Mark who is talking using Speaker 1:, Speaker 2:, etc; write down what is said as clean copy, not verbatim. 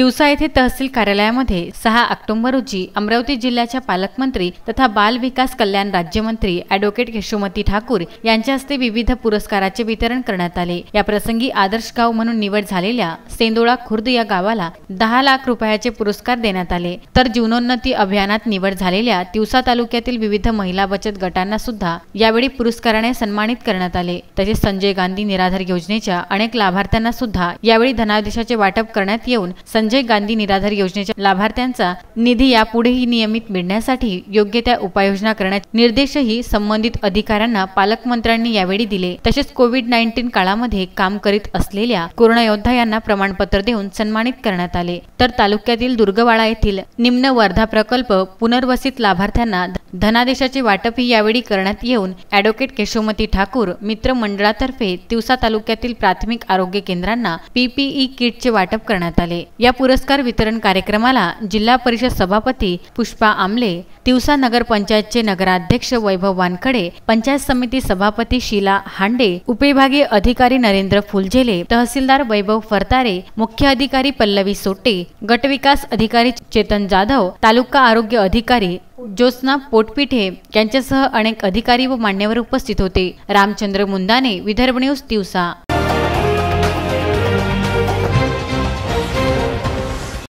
Speaker 1: तिवसा येथे तहसील कार्यालयामध्ये 6 ऑक्टोबर रोजी अमरावती जिल्ह्याच्या पालकमंत्री तथा बाल विकास कल्याण राज्यमंत्री ॲडव्होकेट केशवमती ठाकूर यांच्या हस्ते विविध पुरस्काराचे वितरण करण्यात आले। या प्रसंगी आदर्श गाव म्हणून निवड झालेल्या सेंदोळा खुर्द या गावाला 10 लाख रुपयाचे पुरस्कार देण्यात आले। तर जीवनोन्नती अभियानात निवड झालेल्या तिवसा तालुक्यातील विविध महिला बचत गटांना सुद्धा यावेळी पुरस्काराने सन्मानित करण्यात आले। तसेच संजय गांधी निराधार योजनेच्या अनेक लाभार्थ्यांना सुद्धा यावेळी धनादेशाचे वाटप करण्यात येऊन संजय गांधी निराधार योजनेच्या लाभार्थ्यांचा निधी यापुढेही नियमित मिळण्यासाठी योग्य त्या उपाययोजना करण्याचे निर्देशही संबंधित अधिकाऱ्यांना पालकमंत्र्यांनी यावेळी दिले। तसेच कोविड-19 काळामध्ये काम करीत असलेल्या कोरोना योद्धा यांना प्रमाणपत्र देऊन सन्मानित करण्यात आले। तर तालुक्यातील दुर्गवाडा येथील निम्न वर्धा प्रकल्प पुनर्वसित लाभार्थ्यांना धनादेशाचे वाटपही यावेळी करण्यात येऊन ॲडव्होकेट केशवमती ठाकूर मित्र मंडळातर्फे तिवसा तालुक्यातील प्राथमिक आरोग्य केंद्रांना PPE किटचे वाटप करण्यात आले। या पुरस्कार वितरण कार्यक्रमाला जिल्हा परिषद सभापती पुष्पा आमले, तिवसा नगर पंचायतचे नगराध्यक्ष वैभव वानखडे, पंचायत समिती सभापती शीला हांडे, उपविभागीय अधिकारी नरेंद्र फुलझेले, तहसीलदार वैभव फरतारे, मुख्य अधिकारी पल्लवी सोटे, गटविकास अधिकारी चेतन जाधव, तालुका आरोग्य अधिकारी ज्योत्स्ना पोटपिठे यांच्यासह अनेक अधिकारी व मान्यवर उपस्थित होते। रामचंद्र मुंदाने, विदर्भ न्यूज, तिवसा।